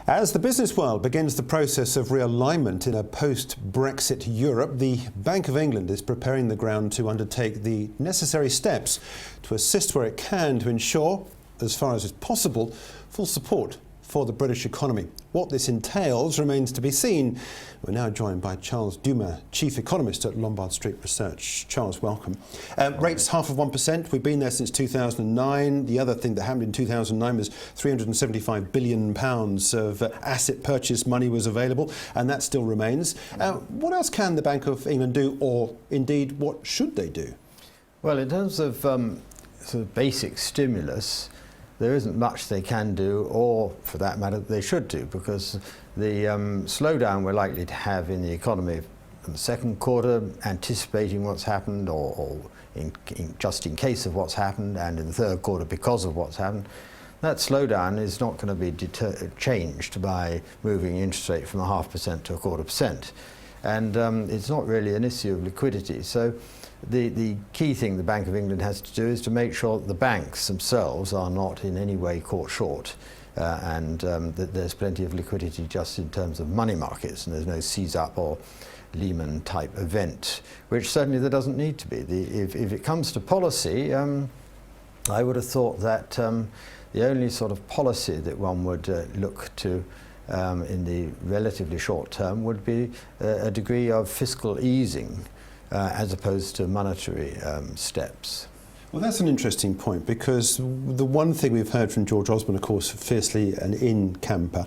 As the business world begins the process of realignment in a post-Brexit Europe, the Bank of England is preparing the ground to undertake the necessary steps to assist where it can to ensure, as far as is possible, full support for the British economy. What this entails remains to be seen. We're now joined by Charles Dumas, Chief Economist at Lombard Street Research. Charles, welcome. Rates half of 1%. We've been there since 2009. The other thing that happened in 2009 was £375 billion of asset purchase money was available, and that still remains. What else can the Bank of England do, or indeed what should they do? Well, in terms of sort of basic stimulus, there isn't much they can do, or for that matter, they should do, because the slowdown we're likely to have in the economy in the second quarter, anticipating what's happened, or just in case of what's happened, and in the third quarter because of what's happened, that slowdown is not going to be changed by moving interest rate from 0.5% to 0.25%. And it's not really an issue of liquidity. So the key thing the Bank of England has to do is to make sure that the banks themselves are not in any way caught short, and that there's plenty of liquidity just in terms of money markets, and there's no seize up or Lehman type event, which certainly there doesn't need to be. If it comes to policy, I would have thought that the only sort of policy that one would look to in the relatively short term would be a degree of fiscal easing, as opposed to monetary steps. Well, that's an interesting point, because the one thing we've heard from George Osborne, of course, fiercely an in-camper,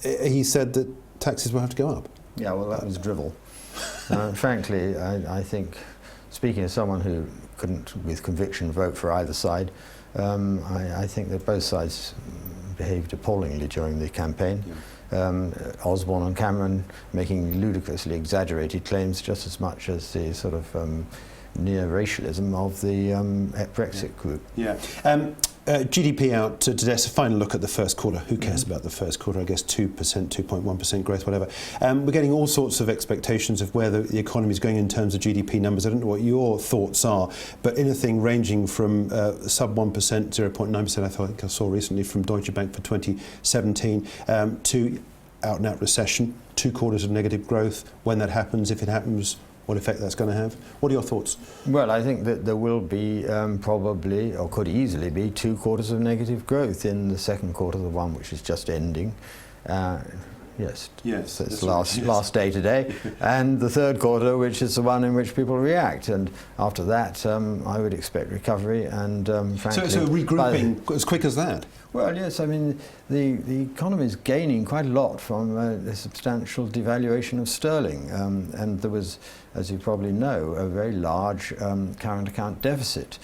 he said that taxes will have to go up. Yeah, well, that was drivel. Frankly, I think, speaking as someone who couldn't, with conviction, vote for either side, I think that both sides behaved appallingly during the campaign. Yeah. Osborne and Cameron making ludicrously exaggerated claims just as much as the sort of near racialism of the Brexit group. Yeah. GDP out today. So final look at the first quarter. Who cares about the first quarter? I guess 2%, 2.1% growth, whatever. We're getting all sorts of expectations of where the economy is going in terms of GDP numbers. I don't know what your thoughts are, but anything ranging from sub 1%, 0.9%, I think I saw recently from Deutsche Bank for 2017, to out and out recession, 2 quarters of negative growth. When that happens, if it happens, what effect that's going to have? What are your thoughts? Well, I think that there will be probably, or could easily be, 2 quarters of negative growth in the second quarter, the one which is just ending. Yes, it's last day today, and the third quarter, which is the one in which people react, and after that, I would expect recovery. And frankly, so regrouping as quick as that. Well, yes, I mean the economy is gaining quite a lot from the substantial devaluation of sterling, and there was, as you probably know, a very large current account deficit,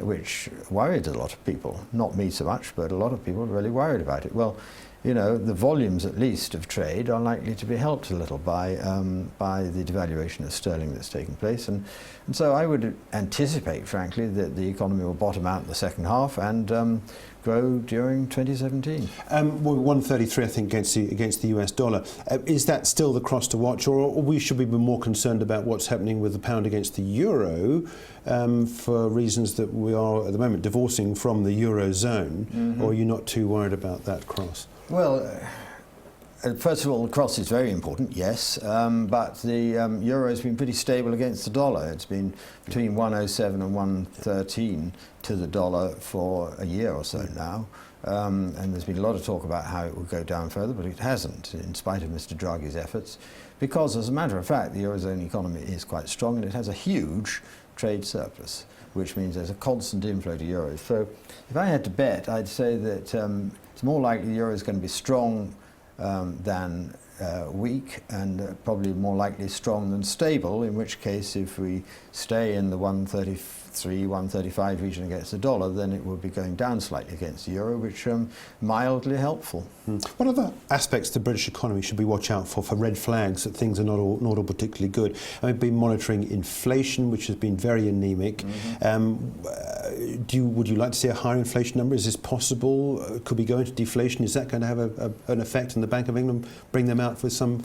which worried a lot of people. Not me so much, but a lot of people really worried about it. Well, you know, the volumes at least of trade are likely to be helped a little by the devaluation of sterling that's taken place, and so I would anticipate, frankly, that the economy will bottom out in the second half and grow during 2017. Well, 133, I think, against the US dollar. Is that still the cross to watch, or should we be more concerned about what's happening with the pound against the euro for reasons that we are at the moment divorcing from the eurozone, or are you not too worried about that cross? Well, first of all, the cross is very important, yes, but the euro has been pretty stable against the dollar. It's been between 107 and 113 to the dollar for a year or so now, and there's been a lot of talk about how it would go down further, but it hasn't, in spite of Mr. Draghi's efforts, because, as a matter of fact, the eurozone economy is quite strong, and it has a huge trade surplus, which means there's a constant inflow to euros. So if I had to bet, I'd say that it's more likely the euro is going to be strong than weak, and probably more likely strong than stable, in which case if we stay in the 133, 135 region against the dollar, then it will be going down slightly against the euro, which mildly helpful. What other aspects of the British economy should we watch out for red flags that things are not all particularly good? I've been monitoring inflation, which has been very anemic. Would you like to see a higher inflation number? Is this possible? Could we go into deflation? Is that going to have an effect on the Bank of England, bring them out with some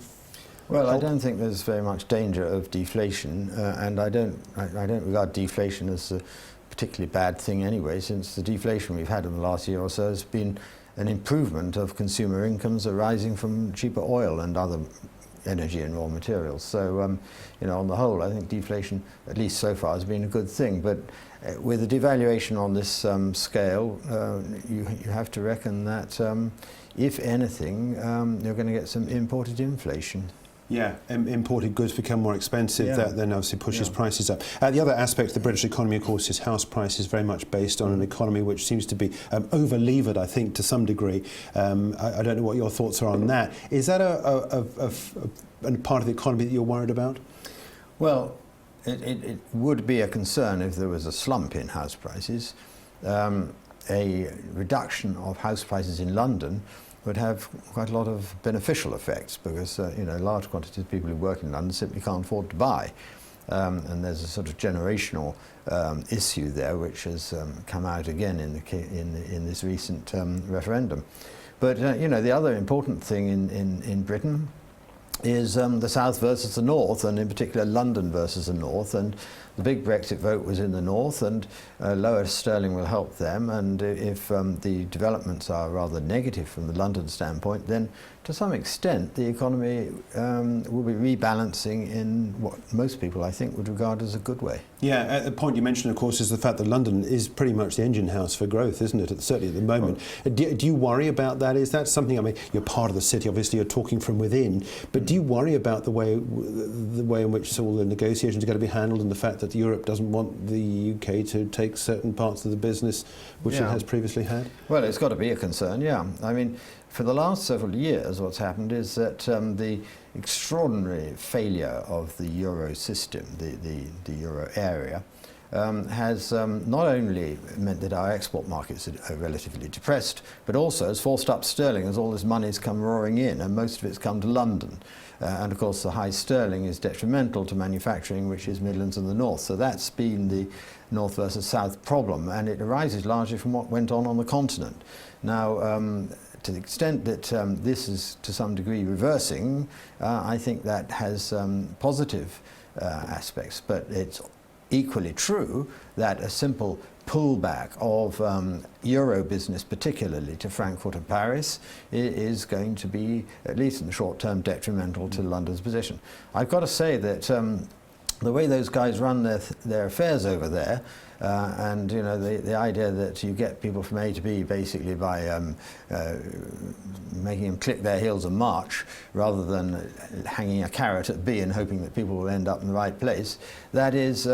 Well, I don't think there's very much danger of deflation, and I don't regard deflation as a particularly bad thing anyway, since the deflation we've had in the last year or so has been an improvement of consumer incomes arising from cheaper oil and other energy and raw materials. So, you know, on the whole, I think deflation, at least so far, has been a good thing. But with the devaluation on this scale, you have to reckon that, if anything, you're going to get some imported inflation. Yeah, imported goods become more expensive. That then obviously pushes prices up. The other aspect of the British economy, of course, is house prices, very much based on an economy which seems to be over-levered, I think, to some degree. I don't know what your thoughts are on that. Is that a part of the economy that you're worried about? Well, it would be a concern if there was a slump in house prices. A reduction of house prices in London would have quite a lot of beneficial effects, because you know, large quantities of people who work in London simply can't afford to buy, and there's a sort of generational issue there, which has come out again in this recent referendum. But you know, the other important thing in Britain is the South versus the North, and in particular London versus the North. And the big Brexit vote was in the North, and lower sterling will help them. And if the developments are rather negative from the London standpoint, then to some extent the economy will be rebalancing in what most people, I think, would regard as a good way. Yeah, the point you mentioned, of course, is the fact that London is pretty much the engine house for growth, isn't it? Certainly at the moment. Do you worry about that? Is that something, I mean, you're part of the city, obviously you're talking from within, but do you worry about the way in which all the negotiations are going to be handled, and the fact that Europe doesn't want the UK to take certain parts of the business which it has previously had? Well, it's got to be a concern, yeah. I mean, for the last several years, what's happened is that the extraordinary failure of the euro system, the euro area, has not only meant that our export markets are relatively depressed, but also has forced up sterling as all this money's come roaring in, and most of it's come to London. And of course the high sterling is detrimental to manufacturing, which is Midlands and the North. So that's been the North versus South problem, and it arises largely from what went on the continent. Now, to the extent that this is to some degree reversing, I think that has positive aspects, but it's equally true that a simple pullback of euro business, particularly to Frankfurt and Paris, is going to be, at least in the short term, detrimental to London's position. I've got to say that the way those guys run their affairs over there, and you know, the idea that you get people from A to B basically by making them click their heels and march, rather than hanging a carrot at B and hoping that people will end up in the right place, that is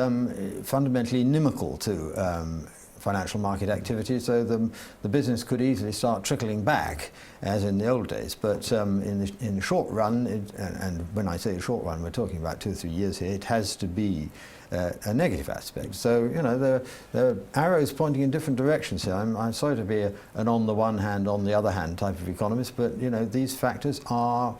fundamentally inimical to financial market activity. So the business could easily start trickling back, as in the old days. But in the short run, and when I say short run, we're talking about 2 or 3 years here, it has to be a negative aspect. So, you know, there are arrows pointing in different directions here. I'm sorry to be an on the one hand, on the other hand type of economist, but, you know, these factors are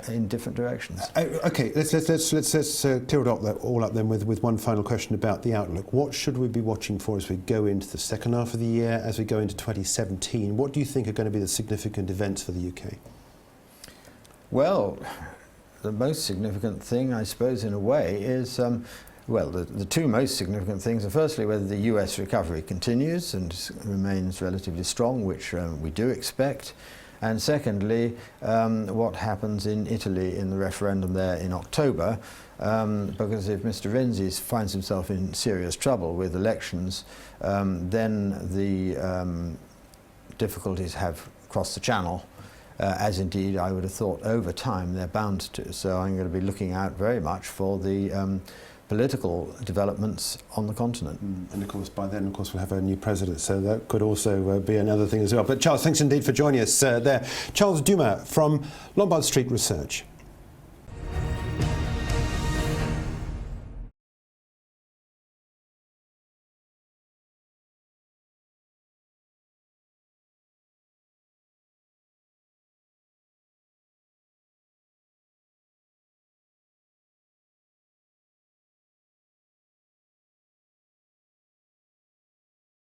in different directions. Okay, let's clear it all up then with one final question about the outlook. What should we be watching for as we go into the second half of the year, as we go into 2017? What do you think are going to be the significant events for the UK? Well, the most significant thing, I suppose, in a way, is well, the two most significant things are firstly whether the US recovery continues and remains relatively strong, which we do expect, and secondly what happens in Italy in the referendum there in October, because if Mr. Renzi finds himself in serious trouble with elections, then the difficulties have crossed the channel, as indeed I would have thought over time they're bound to. So I'm going to be looking out very much for the political developments on the continent. And of course, by then, of course, we'll have a new president, so that could also be another thing as well. But Charles, thanks indeed for joining us there. Charles Dumas from Lombard Street Research.